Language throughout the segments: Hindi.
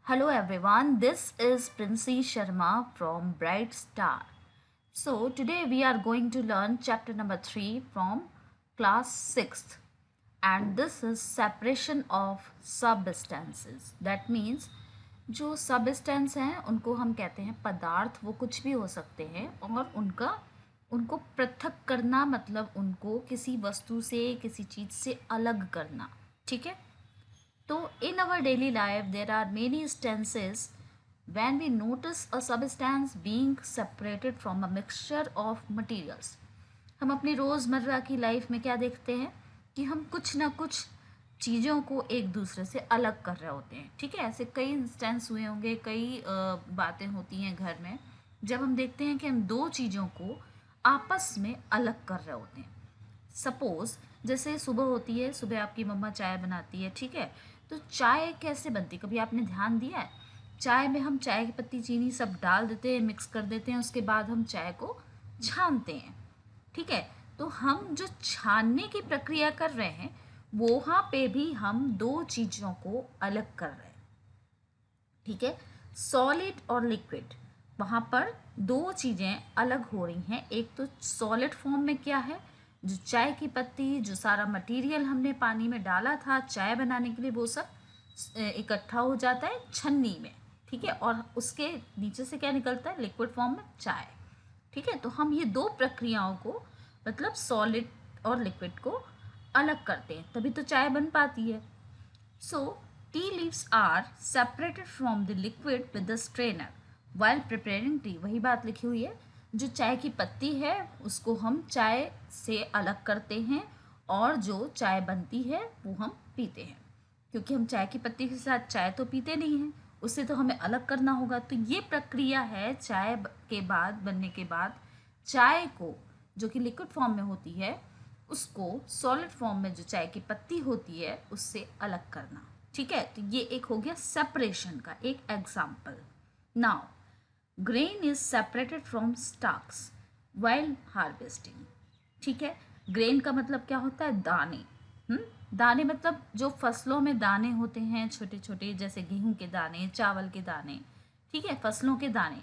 Hello everyone, this is Princey Sharma from Bright Star. So today we are going to learn chapter number 3 from class 6th, and this is separation of substances. That means जो सबस्टेंस हैं उनको हम कहते हैं पदार्थ, वो कुछ भी हो सकते हैं और उनको पृथक करना मतलब उनको किसी वस्तु से किसी चीज़ से अलग करना। ठीक है, so, in our daily life, there are many instances when we notice a substance being separated from a mixture of materials. हम अपनी रोज़मर्रा की लाइफ में क्या देखते हैं कि हम कुछ ना कुछ चीज़ों को एक दूसरे से अलग कर रहे होते हैं। ठीक है, ऐसे कई इंस्टेंस हुए होंगे, कई बातें होती हैं घर में जब हम देखते हैं कि हम दो चीज़ों को आपस में अलग कर रहे होते हैं। सपोज जैसे सुबह होती है, सुबह आपकी मम्मा चाय बनाती है। ठीक है, तो चाय कैसे बनती, कभी आपने ध्यान दिया है? चाय में हम चाय की पत्ती चीनी सब डाल देते हैं, मिक्स कर देते हैं, उसके बाद हम चाय को छानते हैं। ठीक है, तो हम जो छानने की प्रक्रिया कर रहे हैं वहाँ पे भी हम दो चीज़ों को अलग कर रहे हैं। ठीक है, सॉलिड और लिक्विड, वहाँ पर दो चीज़ें अलग हो रही हैं। एक तो सॉलिड फॉर्म में क्या है, जो चाय की पत्ती, जो सारा मटेरियल हमने पानी में डाला था चाय बनाने के लिए, वो सब इकट्ठा हो जाता है छन्नी में। ठीक है, और उसके नीचे से क्या निकलता है, लिक्विड फॉर्म में चाय। ठीक है, तो हम ये दो प्रक्रियाओं को मतलब सॉलिड और लिक्विड को अलग करते हैं, तभी तो चाय बन पाती है। So, tea leaves are separated from the liquid with the strainer while preparing tea. वही बात लिखी हुई है, जो चाय की पत्ती है उसको हम चाय से अलग करते हैं और जो चाय बनती है वो हम पीते हैं, क्योंकि हम चाय की पत्ती के साथ चाय तो पीते नहीं हैं, उससे तो हमें अलग करना होगा। तो ये प्रक्रिया है चाय के बाद, बनने के बाद चाय को, जो कि लिक्विड फॉर्म में होती है, उसको सॉलिड फॉर्म में जो चाय की पत्ती होती है उससे अलग करना। ठीक है, तो ये एक हो गया सेपरेशन का एक example. Now grain is separated from stalks while harvesting. ठीक है, ग्रेन का मतलब क्या होता है, दाने। दाने मतलब जो फसलों में दाने होते हैं छोटे छोटे, जैसे गेहूं के दाने, चावल के दाने। ठीक है, फसलों के दाने,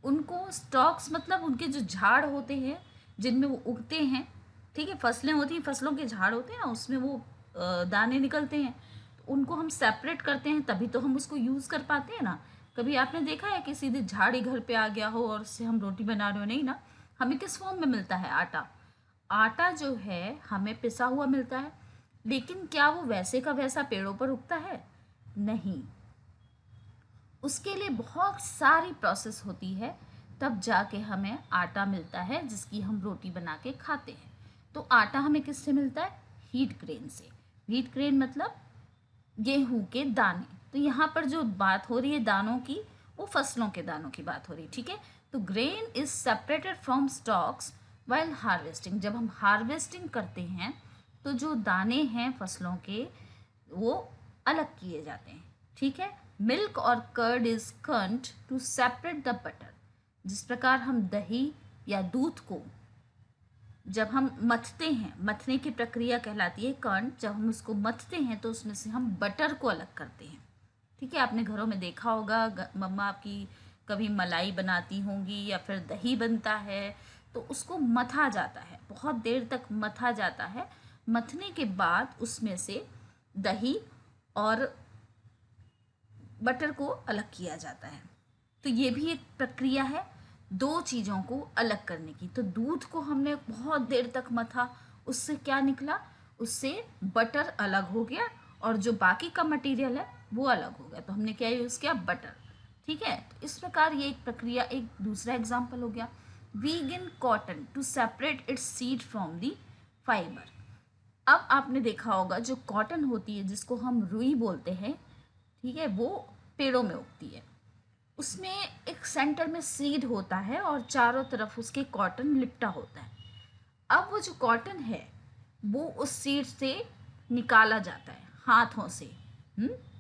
उनको स्टॉक्स मतलब उनके जो झाड़ होते हैं जिनमें वो उगते हैं। ठीक है, फसलें होती हैं, फसलों के झाड़ होते हैं ना, उसमें वो दाने निकलते हैं, तो उनको हम सेपरेट करते हैं, तभी तो हम उसको यूज़ कर पाते हैं ना। कभी आपने देखा है कि सीधे झाड़ ही घर पे आ गया हो और उससे हम रोटी बना रहे हो? नहीं ना। हमें किस फॉर्म में मिलता है, आटा। आटा जो है हमें पिसा हुआ मिलता है, लेकिन क्या वो वैसे का वैसा पेड़ों पर उगता है? नहीं, उसके लिए बहुत सारी प्रोसेस होती है, तब जाके हमें आटा मिलता है जिसकी हम रोटी बना के खाते हैं। तो आटा हमें किससे मिलता है, हीट ग्रेन से। हीट ग्रेन मतलब गेहूं के दाने। तो यहाँ पर जो बात हो रही है दानों की, वो फसलों के दानों की बात हो रही है। ठीक है, तो grain is separated from stocks while harvesting. जब हम हार्वेस्टिंग करते हैं तो जो दाने हैं फसलों के वो अलग किए जाते हैं। ठीक है, मिल्क और curd is curd to separate the butter. जिस प्रकार हम दही या दूध को जब हम मथते हैं, मथने की प्रक्रिया कहलाती है कर्ड, जब हम उसको मथते हैं तो उसमें से हम बटर को अलग करते हैं। ठीक है, आपने घरों में देखा होगा, मम्मा आपकी कभी मलाई बनाती होंगी या फिर दही बनता है, तो उसको मथा जाता है, बहुत देर तक मथा जाता है। मथने के बाद उसमें से दही और बटर को अलग किया जाता है। तो ये भी एक प्रक्रिया है दो चीज़ों को अलग करने की। तो दूध को हमने बहुत देर तक मथा, उससे क्या निकला, उससे बटर अलग हो गया और जो बाकी का मटेरियल है वो अलग हो गया, तो हमने क्या यूज़ किया, बटर। ठीक है, तो इस प्रकार ये एक प्रक्रिया, एक दूसरा एग्जाम्पल हो गया। Vegan cotton to separate its seed from the fibre. अब आपने देखा होगा जो कॉटन होती है जिसको हम रुई बोलते हैं, ठीक है, वो पेड़ों में उगती है। उसमें एक सेंटर में सीड होता है और चारों तरफ उसके कॉटन लिपटा होता है। अब वो जो कॉटन है वो उस सीड से निकाला जाता है हाथों से।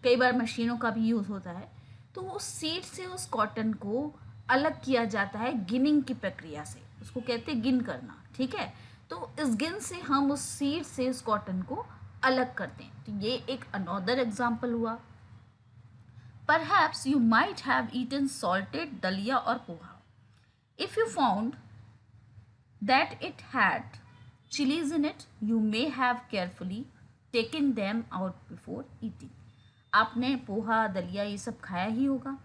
कई बार मशीनों का भी यूज़ होता है। तो उस सीड से उस कॉटन को अलग किया जाता है गिनिंग की प्रक्रिया से, उसको कहते हैं गिन करना। ठीक है, तो इस गिन से हम उस सीड से उस कॉटन को अलग करते हैं। तो ये एक अनदर एग्जाम्पल हुआ। Perhaps you might have eaten salted dalia or poha. If you found that it had chilies in it, you may have carefully taken them out before eating. आपने पोहा दलिया ये सब खाया ही होगा।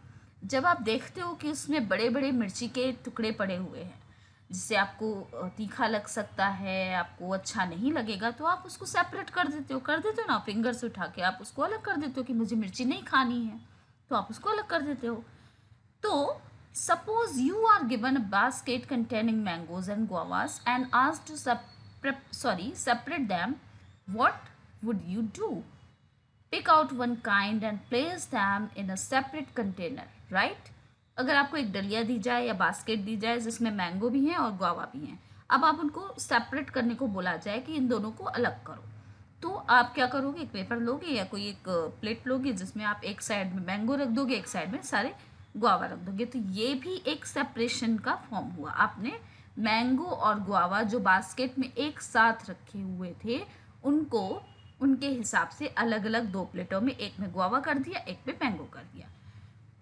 जब आप देखते हो कि उसमें बड़े बड़े मिर्ची के टुकड़े पड़े हुए हैं जिससे आपको तीखा लग सकता है, आपको अच्छा नहीं लगेगा, तो आप उसको सेपरेट कर देते हो ना, फिंगर से उठा के आप उसको अलग कर देते हो कि मुझे मिर्ची नहीं खानी है, तो आप उसको अलग कर देते हो। तो suppose you are given a basket containing mangoes and guavas and asked to separate them, what would you do? Pick out one kind and place them in a separate container, right? अगर आपको एक डलिया दी जाए या बास्केट दी जाए जिसमें मैंगो भी हैं और गुआवा भी हैं, अब आप उनको सेपरेट करने को बोला जाए कि इन दोनों को अलग करो, तो आप क्या करोगे? एक पेपर लोगे या कोई एक प्लेट लोगे जिसमें आप एक साइड में मैंगो रख दोगे, एक साइड में सारे गुआवा रख दोगे। तो ये भी एक सेपरेशन का फॉर्म हुआ। आपने मैंगो और गुआवा जो बास्केट में एक साथ रखे हुए थे उनको उनके हिसाब से अलग अलग दो प्लेटों में, एक में गुआवा कर दिया, एक में मैंगो कर दिया।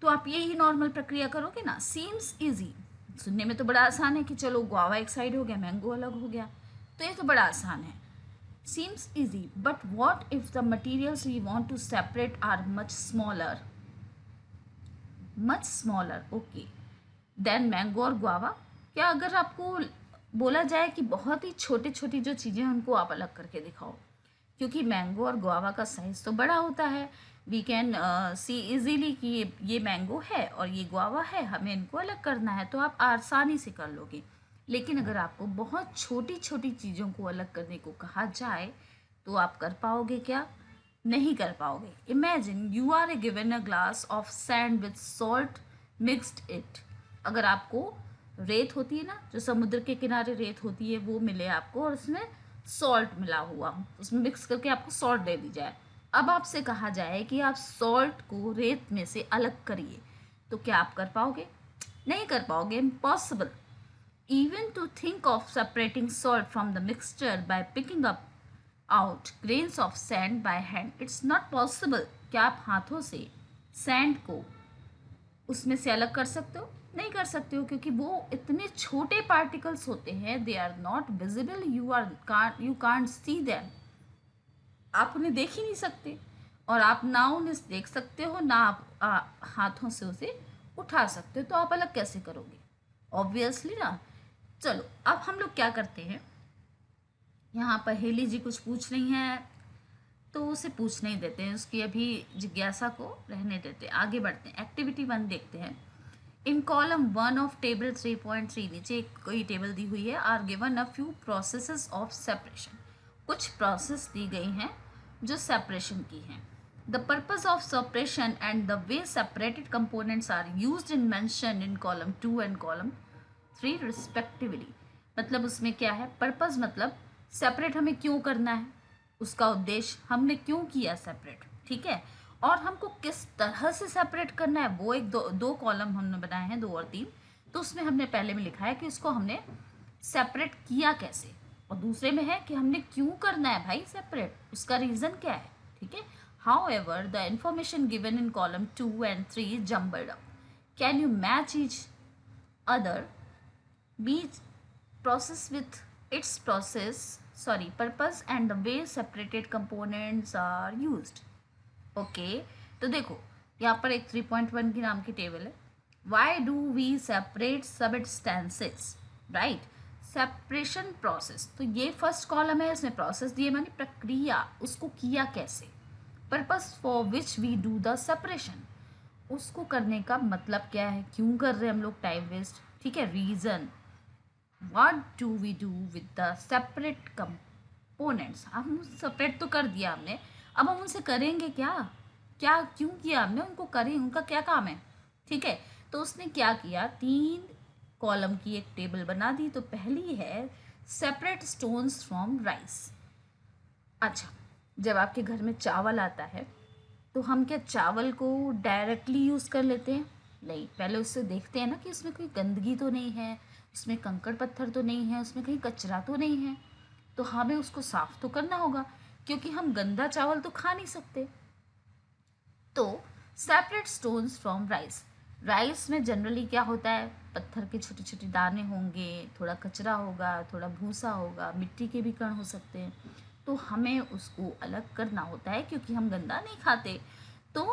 तो आप यही नॉर्मल प्रक्रिया करोगे ना। सीम्स इजी, सुनने में तो बड़ा आसान है कि चलो गुआवा एक साइड हो गया, मैंगो अलग हो गया, तो ये तो बड़ा आसान है। Seems easy, but what if the materials we want to separate are much smaller okay then mango और गुआवा। क्या अगर आपको बोला जाए कि बहुत ही छोटी छोटी जो चीज़ें हैं उनको आप अलग करके दिखाओ, क्योंकि मैंगो और गुआवा का साइज़ तो बड़ा होता है, वी कैन सी इजीली कि ये मैंगो है और ये गुआवा है, हमें इनको अलग करना है, तो आप आसानी से कर लोगे। लेकिन अगर आपको बहुत छोटी छोटी चीज़ों को अलग करने को कहा जाए तो आप कर पाओगे क्या? नहीं कर पाओगे। Imagine you are given a glass of sand with salt mixed it. अगर आपको रेत होती है ना, जो समुद्र के किनारे रेत होती है, वो मिले आपको और उसमें सॉल्ट मिला हुआ, उसमें मिक्स करके आपको सॉल्ट दे दी जाए। अब आपसे कहा जाए कि आप सॉल्ट को रेत में से अलग करिए, तो क्या आप कर पाओगे? नहीं कर पाओगे, impossible. Even to think of separating salt from the mixture by picking up out grains of sand by hand, it's not possible। क्या आप हाथों से सैंड को उसमें से अलग कर सकते हो? नहीं कर सकते हो, क्योंकि वो इतने छोटे पार्टिकल्स होते हैं, they are not visible, you can't see them. आप उन्हें देख ही नहीं सकते, और आप ना उन्हें देख सकते हो ना आप हाथों से उसे उठा सकते हो, तो आप अलग कैसे करोगे? ऑब्वियसली ना। चलो अब हम लोग क्या करते हैं, यहाँ पर हेली जी कुछ पूछ रही हैं तो उसे पूछ नहीं देते हैं, उसकी अभी जिज्ञासा को रहने देते हैं, आगे बढ़ते हैं। एक्टिविटी 1 देखते हैं। इन कॉलम 1 ऑफ टेबल 3.3 नीचे कोई टेबल दी हुई है, are given a few processes of separation. कुछ प्रोसेस दी गई हैं जो सेपरेशन की हैं। The purpose of separation and the way separated components are used in mention in column 2 and column 3 respectively. मतलब उसमें क्या है? पर्पज मतलब सेपरेट हमें क्यों करना है, उसका उद्देश्य, हमने क्यों किया सेपरेट, ठीक है, और हमको किस तरह से सेपरेट करना है, वो एक दो कॉलम हमने बनाए हैं, 2 और 3। तो उसमें हमने पहले में लिखा है कि उसको हमने सेपरेट किया कैसे, और दूसरे में है कि हमने क्यों करना है भाई सेपरेट, उसका रीज़न क्या है, ठीक है। However, the information given in column 2 and 3 is jumbled up. Can you match each other? Be process with its purpose and the way separated components are used. Okay, तो देखो यहाँ पर एक 3.1 की नाम की टेबल है। Why do we separate substances? Right? Separation process, तो ये फर्स्ट कॉलम है, इसमें प्रोसेस दिए मानी प्रक्रिया, उसको किया कैसे। Purpose for which we do the separation, उसको करने का मतलब क्या है, क्यों कर रहे हैं हम लोग टाइम वेस्ट, ठीक है। Reason, what do we do with the separate components, हम सेपरेट तो कर दिया हमने, अब हम उनसे करेंगे क्या, क्या क्यों किया हमने, उनको करें, उनका क्या काम है, ठीक है। तो उसने क्या किया, 3 कॉलम की एक टेबल बना दी। तो पहली है सेपरेट स्टोन्स फ्रॉम राइस। अच्छा, जब आपके घर में चावल आता है तो हम क्या चावल को डायरेक्टली यूज़ कर लेते हैं? नहीं, पहले उससे देखते हैं ना कि उसमें कोई गंदगी तो नहीं है, उसमें कंकड़ पत्थर तो नहीं है, उसमें कहीं कचरा तो नहीं है, तो हमें उसको साफ़ तो करना होगा, क्योंकि हम गंदा चावल तो खा नहीं सकते। तो separate stones from rice. Rice में जनरली क्या होता है, पत्थर के छोटे छोटे दाने होंगे, थोड़ा कचरा होगा, थोड़ा भूसा होगा, मिट्टी के भी कण हो सकते हैं। तो हमें उसको अलग करना होता है क्योंकि हम गंदा नहीं खाते। तो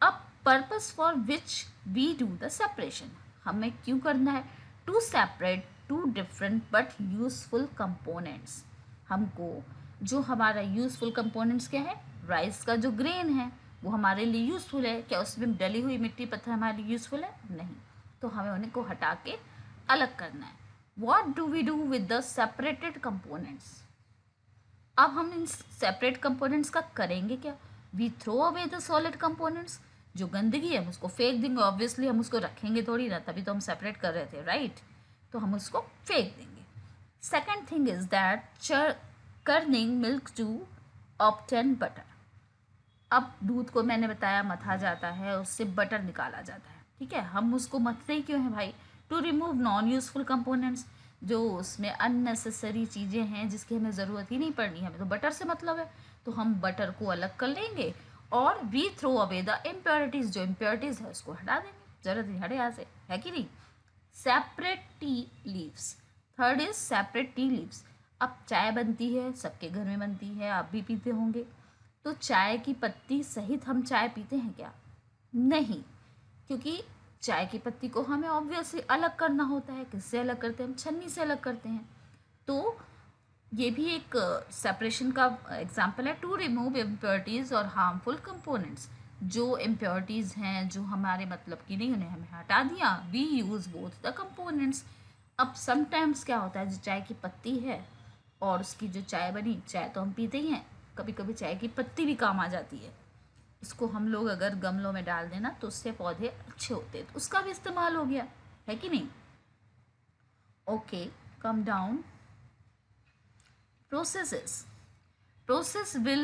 अब purpose for which we do the separation, हमें क्यों करना है, to separate two different but useful components. हमको जो हमारा यूजफुल कंपोनेंट्स क्या है, राइस का जो ग्रेन है वो हमारे लिए यूजफुल है, क्या उसमें डली हुई मिट्टी पत्थर हमारे लिए यूजफुल है, नहीं। तो हमें उन्हें को हटा के अलग करना है। What do we do with the separated components, अब हम इन सेपरेट कंपोनेंट्स का करेंगे क्या, we throw away the solid components, जो गंदगी है हम उसको फेंक देंगे, ऑब्वियसली हम उसको रखेंगे थोड़ी ना, तभी तो हम सेपरेट कर रहे थे, राइट। तो हम उसको फेंक देंगे। Second thing is that churning milk to obtain butter. अब दूध को मैंने बताया मथा जाता है, उससे बटर निकाला जाता है, ठीक है। हम उसको मथते ही क्यों है भाई, to remove non useful components, जो उसमें अननेसेसरी चीज़ें हैं जिसकी हमें ज़रूरत ही नहीं पड़नी, हमें तो बटर से मतलब है। तो हम बटर को अलग कर लेंगे और we throw away the impurities, जो इम्प्योरिटीज़ है उसको हटा देंगे, ज़रूरत नहीं हटे यहाँ से, है कि नहीं। Separate tea leaves, third is separate tea leaves. अब चाय बनती है, सबके घर में बनती है, आप भी पीते होंगे। तो चाय की पत्ती सहित हम चाय पीते हैं क्या, नहीं, क्योंकि चाय की पत्ती को हमें ऑब्वियसली अलग करना होता है। किससे अलग करते हैं, हम छन्नी से अलग करते हैं। तो ये भी एक सेपरेशन का एग्जाम्पल है, टू रिमूव इम्प्योरिटीज़ और हार्मफुल कंपोनेंट्स, जो इम्प्योरिटीज़ हैं जो हमारे मतलब की नहीं, उन्हें हमें हटा दिया। We use both the components. अब समटाइम्स क्या होता है, जो चाय की पत्ती है और उसकी जो चाय बनी, चाय तो हम पीते ही हैं, कभी कभी चाय की पत्ती भी काम आ जाती है। इसको हम लोग अगर गमलों में डाल देना तो उससे पौधे अच्छे होते हैं, तो उसका भी इस्तेमाल हो गया, है कि नहीं। Okay, come down. processes process will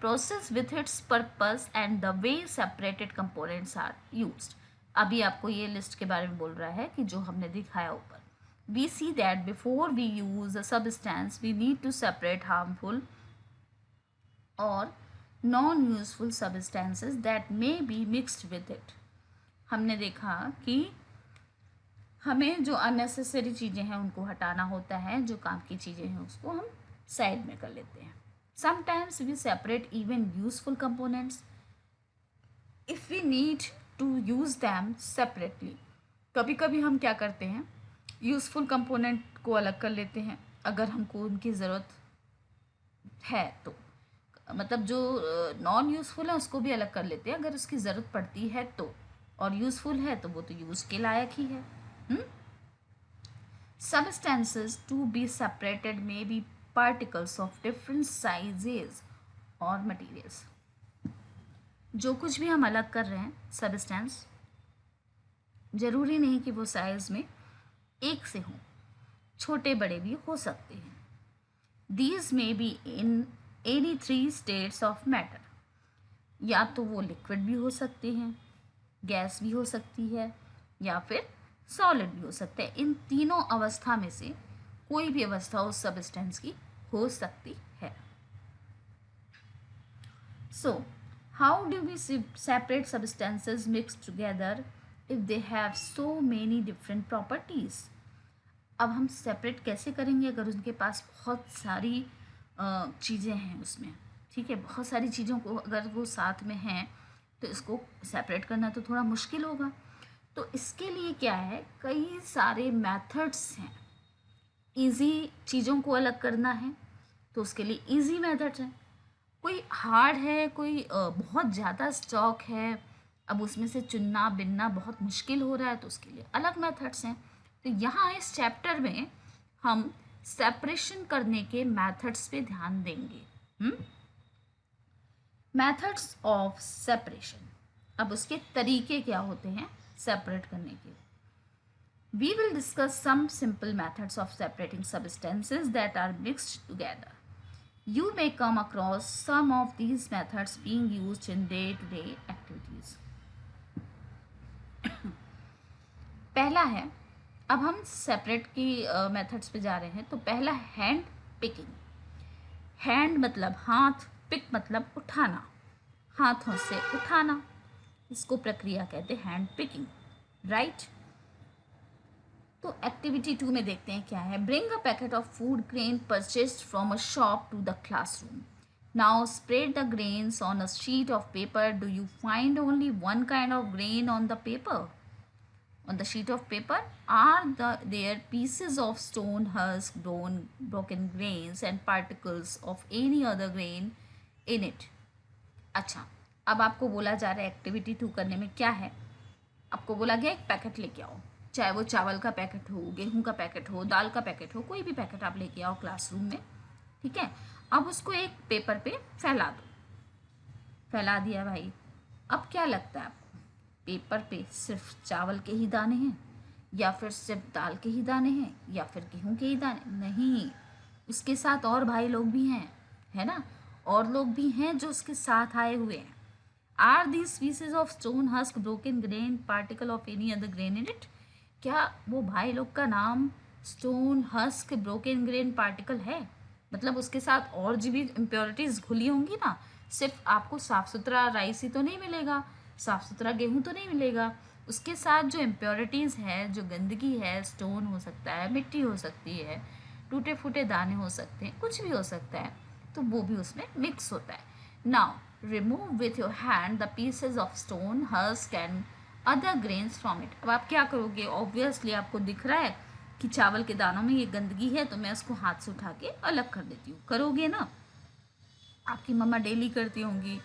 process with its purpose and the way separated components are used। अभी आपको ये लिस्ट के बारे में बोल रहा है कि जो हमने दिखाया ऊपर। we see that before we use a substance we need to separate harmful or non-useful substances that may be mixed with it। हमने देखा कि हमें जो अननेसेसरी चीज़ें हैं उनको हटाना होता है, जो काम की चीज़ें हैं उसको हम साइड में कर लेते हैं। Sometimes we separate even useful components if we need to use them separately. कभी कभी हम क्या करते हैं, यूज़फुल कंपोनेंट को अलग कर लेते हैं अगर हमको उनकी ज़रूरत है तो, मतलब जो नॉन यूज़फुल है उसको भी अलग कर लेते हैं अगर उसकी ज़रूरत पड़ती है तो, और यूज़फुल है तो वो तो यूज़ के लायक ही है। Substances to be separated may be particles of different sizes or materials। जो कुछ भी हम अलग कर रहे हैं सबस्टेंस, जरूरी नहीं कि वो साइज में एक से हों, छोटे बड़े भी हो सकते हैं। These may be in any three states of matter। या तो वो लिक्विड भी हो सकते हैं, गैस भी हो सकती है, या फिर सॉलिड भी हो सकता है। इन तीनों अवस्था में से कोई भी अवस्था उस सबस्टेंस की हो सकती है। So how do we separate substances mix together if they have so many different properties. अब हम सेपरेट कैसे करेंगे अगर उनके पास बहुत सारी चीज़ें हैं उसमें, ठीक है, बहुत सारी चीज़ों को अगर वो साथ में हैं तो इसको सेपरेट करना तो थोड़ा मुश्किल होगा। तो इसके लिए क्या है, कई सारे मेथड्स हैं। इजी चीज़ों को अलग करना है तो उसके लिए इजी मेथड्स हैं, कोई हार्ड है, कोई बहुत ज़्यादा स्टॉक है, अब उसमें से चुनना बिनना बहुत मुश्किल हो रहा है तो उसके लिए अलग मेथड्स हैं। तो यहाँ इस चैप्टर में हम सेपरेशन करने के मेथड्स पे ध्यान देंगे। मेथड्स ऑफ सेपरेशन, अब उसके तरीके क्या होते हैं सेपरेट करने के। We will discuss some simple methods of separating substances that are mixed together. You may come across some of these methods being used in day-to-day activities. पहला है, अब हम सेपरेट की मेथड्स पे जा रहे हैं। तो पहला हैंड पिकिंग। हैंड मतलब हाथ, पिक मतलब उठाना, हाथों से उठाना, इसको प्रक्रिया कहते हैं हैंड पिकिंग, राइट। तो एक्टिविटी 2 में देखते हैं क्या है। Bring a packet of food grain purchased from a shop to the classroom. Now spread the grains on a sheet of paper. Do you find only one kind of grain on the paper? On the sheet of paper are there pieces of stone husk, broken grains and particles of any other grain in it? अच्छा, अब आपको बोला जा रहा है एक्टिविटी 2 करने में क्या है। आपको बोला गया एक पैकेट लेके आओ, चाहे वो चावल का पैकेट हो, गेहूं का पैकेट हो, दाल का पैकेट हो, कोई भी पैकेट आप लेके आओ क्लासरूम में, ठीक है। अब उसको एक पेपर पे फैला दो। फैला दिया भाई। अब क्या लगता है आपको, पेपर पे सिर्फ चावल के ही दाने हैं, या फिर सिर्फ दाल के ही दाने हैं, या फिर गेहूं के ही दाने? नहीं, उसके साथ और भाई लोग भी हैं, है ना, और लोग भी हैं जो उसके साथ आए हुए हैं। Are these pieces of stone husk, broken grain, particle of any other grain in it? क्या वो भाई लोग का नाम stone husk, broken grain, particle है? मतलब उसके साथ और जो भी इम्प्योरिटीज घुली होंगी ना, सिर्फ आपको साफ सुथरा राइस ही तो नहीं मिलेगा, साफ सुथरा गेहूं तो नहीं मिलेगा, उसके साथ जो इम्प्योरिटीज़ है, जो गंदगी है, स्टोन हो सकता है, मिट्टी हो सकती है, टूटे फूटे दाने हो सकते हैं, कुछ भी हो सकता है, तो वो भी उसमें मिक्स होता है। Now remove with your hand the pieces of stone husk and other grains from it. अब आप क्या करोगे, ऑब्वियसली आपको दिख रहा है कि चावल के दानों में ये गंदगी है, तो मैं उसको हाथ से उठा के अलग कर देती हूँ, करोगे ना। आपकी मम्मा डेली करती होंगी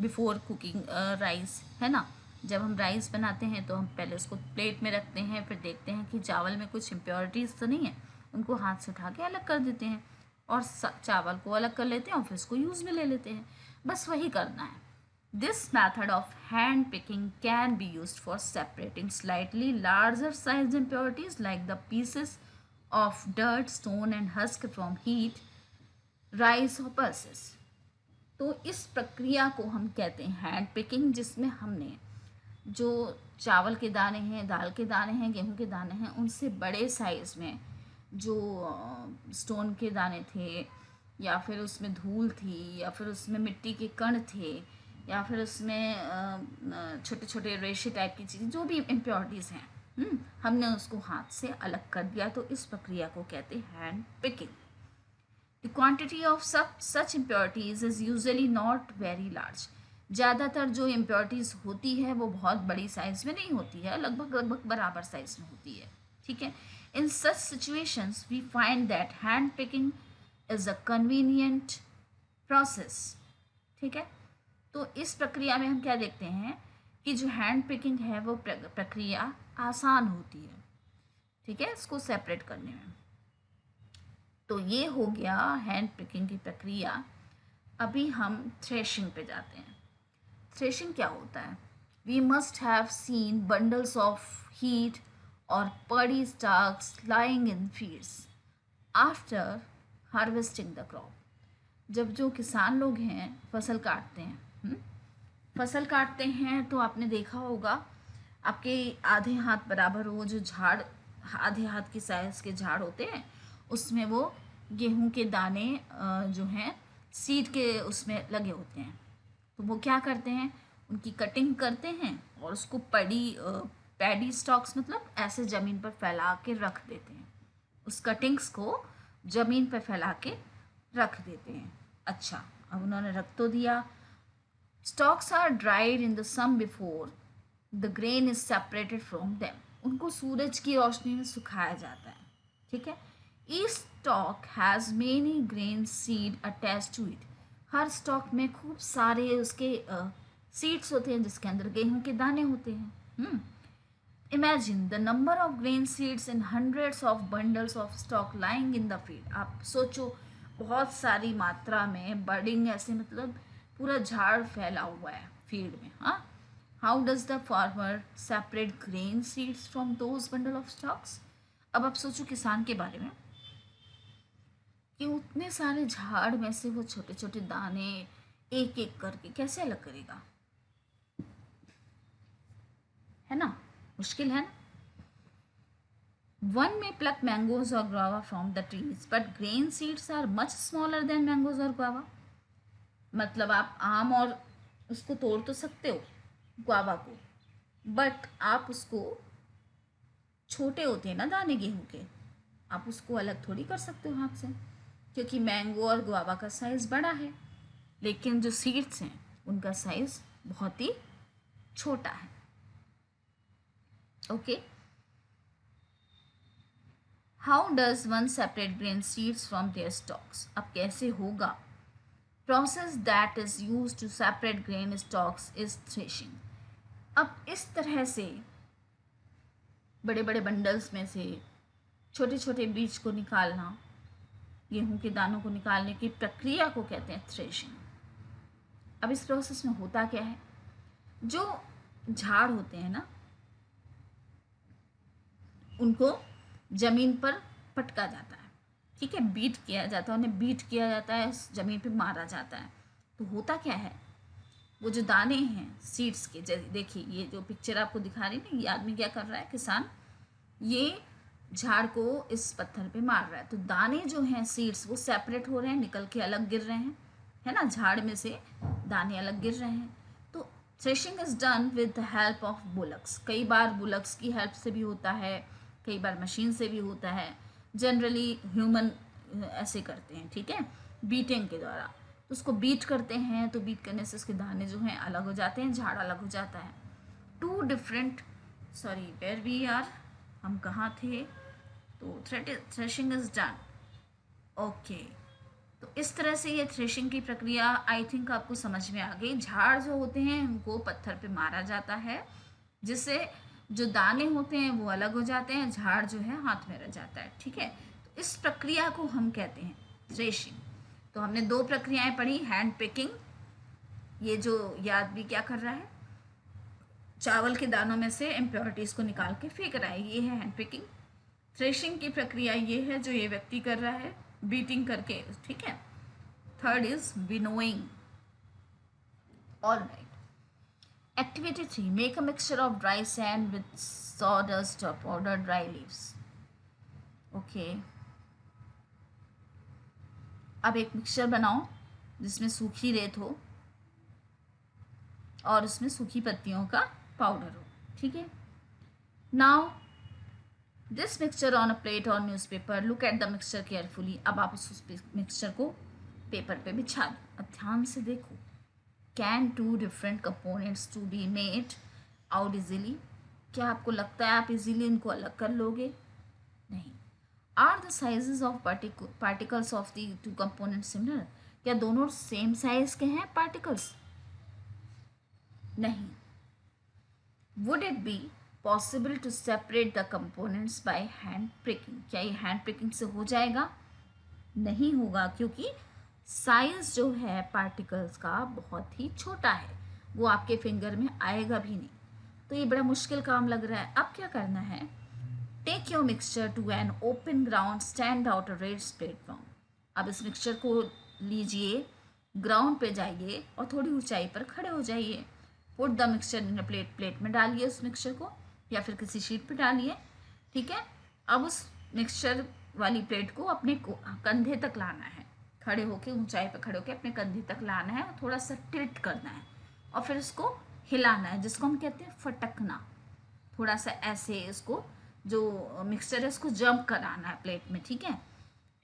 बिफोर कुकिंग राइस, है ना। जब हम राइस बनाते हैं तो हम पहले उसको प्लेट में रखते हैं, फिर देखते हैं कि चावल में कुछ इम्प्योरिटीज़ तो नहीं है, उनको हाथ से उठा के अलग कर देते हैं और चावल को अलग कर लेते हैं और फिर उसको यूज़ में ले लेते हैं। बस वही करना है। This method of hand picking can be use for separating slightly larger size impurities like the pieces of dirt, stone and husk from heat, rice और पल्सेस। तो इस प्रक्रिया को हम कहते हैं हैंड पिकिंग, जिसमें हमने जो चावल के दाने हैं, दाल के दाने हैं, गेहूं के दाने हैं, उनसे बड़े साइज़ में जो स्टोन के दाने थे, या फिर उसमें धूल थी, या फिर उसमें मिट्टी के कण थे, या फिर उसमें छोटे छोटे रेशे टाइप की चीज़ें, जो भी इम्प्योरिटीज़ हैं, हमने उसको हाथ से अलग कर दिया, तो इस प्रक्रिया को कहते हैं hand picking. The quantity of such impurities is usually not very large. ज़्यादातर जो इम्प्योरिटीज़ होती है वो बहुत बड़ी साइज़ में नहीं होती है, लगभग लगभग बराबर साइज़ में होती है, ठीक है। In such situations we find that hand picking is a convenient process, ठीक है। तो इस प्रक्रिया में हम क्या देखते हैं कि जो हैंड पिकिंग है वो प्रक्रिया आसान होती है, ठीक है, इसको सेपरेट करने में। तो ये हो गया हैंड पिकिंग की प्रक्रिया। अभी हम थ्रेशिंग पे जाते हैं। थ्रेशिंग क्या होता है? We must have seen bundles of wheat और paddy stalks lying in fields after harvesting the crop. जब जो किसान लोग हैं फसल काटते हैं, फसल काटते हैं, तो आपने देखा होगा आपके आधे हाथ बराबर वो जो झाड़, आधे हाथ की साइज़ के झाड़ होते हैं, उसमें वो गेहूं के दाने जो हैं सीड के उसमें लगे होते हैं। तो वो क्या करते हैं, उनकी कटिंग करते हैं और उसको पैडी स्टॉक्स, मतलब ऐसे ज़मीन पर फैला के रख देते हैं। उस कटिंग्स को ज़मीन पर फैला के रख देते हैं। अच्छा, अब उन्होंने रख तो दिया। Stalks are dried in the sun before the grain is separated from them. उनको सूरज की रोशनी में सुखाया जाता है, ठीक है। Each stalk has many grain seed attach to it. हर स्टॉक में खूब सारे उसके सीड्स होते हैं जिसके अंदर गेहूं के दाने होते हैं। Imagine the number of grain seeds in hundreds of bundles of stock lying in the field. आप सोचो, बहुत सारी मात्रा में बर्डिंग, ऐसे मतलब पूरा झाड़ फैला हुआ है फील्ड में। हाँ, how does the farmer separate grain seeds from those bundle of stocks? अब आप सोचो किसान के बारे में कि उतने सारे झाड़ में से वो छोटे छोटे दाने एक एक करके कैसे अलग करेगा, है ना, मुश्किल है ना। One may pluck mangoes or guava from the trees, but grain seeds are much smaller than mangoes or guava. मतलब आप आम और उसको तोड़ तो सकते हो गुआवा को, बट आप उसको, छोटे होते हैं ना दाने गेहूं के, आप उसको अलग थोड़ी कर सकते हो हाथ से, क्योंकि मैंगो और गुआवा का साइज़ बड़ा है, लेकिन जो सीड्स हैं उनका साइज़ बहुत ही छोटा है। Okay, how does one separate grain seeds from their stalks? अब कैसे होगा? Process that is use to separate grain stalks is threshing. अब इस तरह से बड़े बड़े बंडल्स में से छोटे छोटे बीज को निकालना, गेहूं के दानों को निकालने की प्रक्रिया को कहते हैं थ्रेशिंग। अब इस प्रोसेस में होता क्या है, जो झाड़ होते हैं ना, उनको ज़मीन पर पटका जाता है, ठीक है, बीट किया जाता है, उन्हें बीट किया जाता है, ज़मीन पे मारा जाता है। तो होता क्या है, वो जो दाने हैं सीड्स के, जैसे देखिए ये जो पिक्चर आपको दिखा रही है, ये आदमी क्या कर रहा है, किसान, ये झाड़ को इस पत्थर पे मार रहा है, तो दाने जो हैं सीड्स वो सेपरेट हो रहे हैं, निकल के अलग गिर रहे हैं, है ना, झाड़ में से दाने अलग गिर रहे हैं। तो threshing is done with the help of bullocks. कई बार बुलक्स की हेल्प से भी होता है, कई बार मशीन से भी होता है, जनरली ह्यूमन ऐसे करते हैं, ठीक है, बीटिंग के द्वारा। तो उसको बीट करते हैं, तो बीट करने से उसके दाने जो हैं अलग हो जाते हैं, झाड़ अलग हो जाता है। Two different, sorry where we are, हम कहाँ थे, तो थ्रेशिंग इज डन। ओके, तो इस तरह से ये थ्रेशिंग की प्रक्रिया आई थिंक आपको समझ में आ गई। झाड़ जो होते हैं उनको पत्थर पे मारा जाता है, जिससे जो दाने होते हैं वो अलग हो जाते हैं, झाड़ जो है हाथ में रह जाता है, ठीक है। तो इस प्रक्रिया को हम कहते हैं थ्रेशिंग। तो हमने दो प्रक्रियाएं पढ़ी, हैंड पिकिंग, ये जो याद भी क्या कर रहा है, चावल के दानों में से इम्प्योरिटीज़ को निकाल के फेंक रहा है, ये है हैंड पिकिंग। थ्रेशिंग की प्रक्रिया ये है जो ये व्यक्ति कर रहा है, बीटिंग करके, ठीक है। Third is winnowing. All right, activity 3, make a mixture of dry sand with sawdust or powdered dry leaves. Okay, अब एक मिक्सचर बनाओ जिसमें सूखी रेत हो और उसमें सूखी पत्तियों का पाउडर हो, ठीक है। Now this mixture on a plate और newspaper, look at the mixture carefully. अब आप उस मिक्सचर को पेपर पे बिछा दो, अब ध्यान से देखो। Can two different components to be made out easily? क्या आपको लगता है आप इजीली इनको अलग कर लोगे? नहीं। Are the sizes of particles of the two components similar? क्या दोनों सेम साइज के हैं पार्टिकल्स? नहीं। Would it be possible to separate the components by hand pricking? क्या ये हैंड प्रिकिंग से हो जाएगा? नहीं होगा, क्योंकि साइज जो है पार्टिकल्स का बहुत ही छोटा है, वो आपके फिंगर में आएगा भी नहीं। तो ये बड़ा मुश्किल काम लग रहा है। अब क्या करना है, take your mixture to an open ground, stand out a raised platform. अब इस मिक्सचर को लीजिए, ग्राउंड पे जाइए और थोड़ी ऊंचाई पर खड़े हो जाइए। Put the mixture in plate में डालिए उस मिक्सचर को, या फिर किसी शीट पे डालिए, ठीक है। अब उस मिक्सचर वाली प्लेट को अपने कंधे तक लाना है, खड़े होके ऊंचाई पे खड़े होके अपने कंधे तक लाना है, और थोड़ा सा टिल्ट करना है, और फिर इसको हिलाना है, जिसको हम कहते हैं फटकना। थोड़ा सा ऐसे इसको, जो मिक्सचर है उसको जंप कराना है प्लेट में, ठीक है।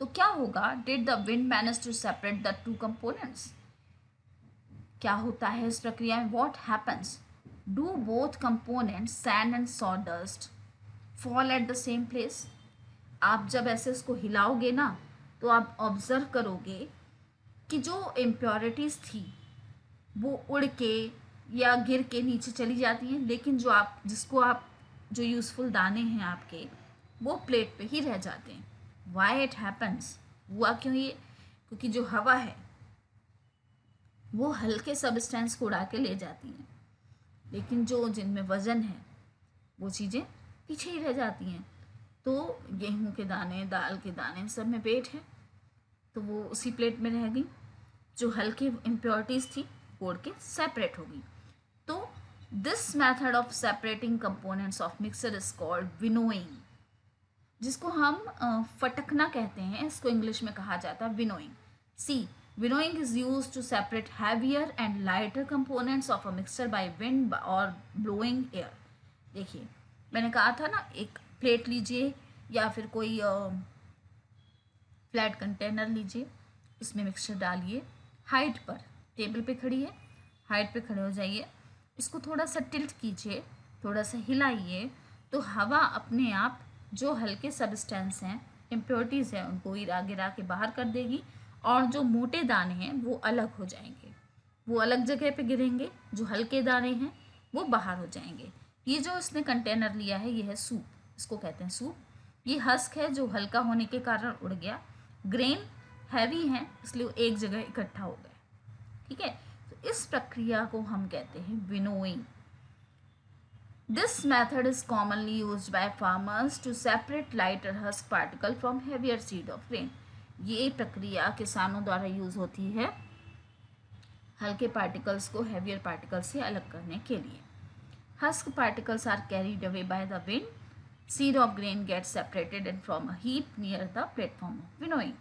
तो क्या होगा, did the wind manage to separate the two components? क्या होता है इस प्रक्रिया में, what happens, do both components sand and sawdust fall at the same place? आप जब ऐसे इसको हिलाओगे ना, तो आप ऑब्जर्व करोगे कि जो इम्प्योरिटीज़ थी वो उड़ के या गिर के नीचे चली जाती हैं, लेकिन जो आप जिसको आप जो यूज़फुल दाने हैं आपके, वो प्लेट पे ही रह जाते हैं। Why it happens? हुआ क्यों ये? क्योंकि जो हवा है वो हल्के सबस्टेंस को उड़ा के ले जाती हैं, लेकिन जो जिनमें वज़न है वो चीज़ें पीछे ही रह जाती हैं। तो गेहूं के दाने, दाल के दाने, सब में वेट है, तो वो उसी प्लेट में रह गई। जो हल्की इम्प्योरिटीज़ थी वो उड़ के सेपरेट हो गई। तो this method of separating components of mixer is called winnowing, जिसको हम फटकना कहते हैं, इसको इंग्लिश में कहा जाता है winnowing. See, Winnowing is used to separate heavier and lighter components of a mixture by wind or blowing air. देखिए मैंने कहा था ना, एक प्लेट लीजिए या फिर कोई फ्लैट कंटेनर लीजिए, इसमें मिक्सचर डालिए, हाइट पर टेबल पे खड़ी है, हाइट पे खड़े हो जाइए, इसको थोड़ा सा टिल्ट कीजिए, थोड़ा सा हिलाइए, तो हवा अपने आप जो हल्के सब्सटेंस हैं, इम्प्योरिटीज़ हैं, उनको गिरा के बाहर कर देगी, और जो मोटे दाने हैं वो अलग हो जाएंगे, वो अलग जगह पे गिरेंगे, जो हल्के दाने हैं वो बाहर हो जाएंगे। ये जो इसने कंटेनर लिया है ये है सूप, इसको कहते हैं सूप। ये हस्क है जो हल्का होने के कारण उड़ गया, ग्रेन हैवी है इसलिए वो एक जगह इकट्ठा हो गए। ठीक है, तो इस प्रक्रिया को हम कहते हैं winnowing. This method is commonly used by farmers to separate lighter husk particle from heavier seed of grain. ये प्रक्रिया किसानों द्वारा यूज होती है हल्के पार्टिकल्स को हेवियर पार्टिकल्स से अलग करने के लिए। Husk particles are carried away by the wind. Seed of grain gets separated and from a heap near the platform of winnowing.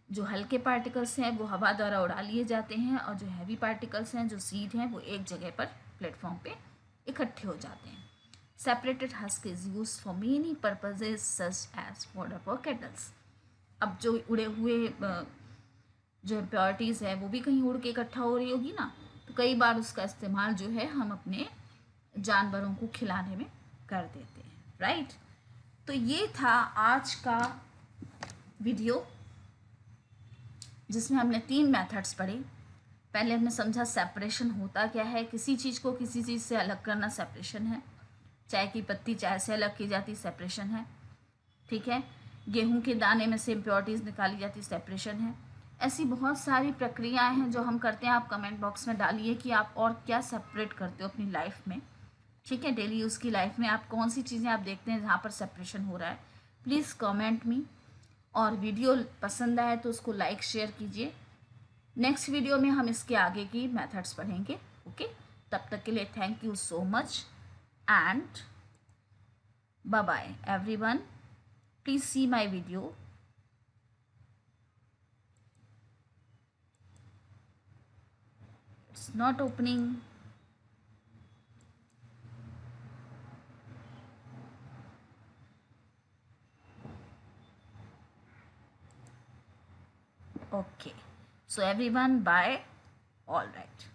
जो हल्के पार्टिकल्स हैं वो हवा द्वारा उड़ा लिए जाते हैं, और जो हैवी पार्टिकल्स हैं, जो सीड हैं, वो एक जगह पर प्लेटफॉर्म पे इकट्ठे हो जाते हैं। Separated husk is use for many purposes such as for for cattles. अब जो उड़े हुए जो इम्प्योरिटीज़ है वो भी कहीं उड़ के इकट्ठा हो रही होगी ना, तो कई बार उसका इस्तेमाल जो है हम अपने जानवरों को खिलाने में कर देते हैं, राइट। तो ये था आज का वीडियो जिसमें हमने 3 मेथड्स पढ़े। पहले हमने समझा सेपरेशन होता क्या है, किसी चीज़ को किसी चीज़ से अलग करना सेपरेशन है। चाय की पत्ती चाय से अलग की जाती, सेपरेशन है। ठीक है, गेहूं के दाने में से इम्प्योरिटीज़ निकाली जाती, सेपरेशन है। ऐसी बहुत सारी प्रक्रियाएं हैं जो हम करते हैं। आप कमेंट बॉक्स में डालिए कि आप और क्या सेपरेट करते हो अपनी लाइफ में। ठीक है, डेली यूज़ की लाइफ में आप कौन सी चीज़ें आप देखते हैं जहाँ पर सेपरेशन हो रहा है, प्लीज़ कमेंट मी। और वीडियो पसंद आए तो उसको लाइक शेयर कीजिए। नेक्स्ट वीडियो में हम इसके आगे की मेथड्स पढ़ेंगे। ओके, तब तक के लिए thank you so much and bye bye everyone. Please see my video. It's not opening. Okay, so everyone, bye. All right.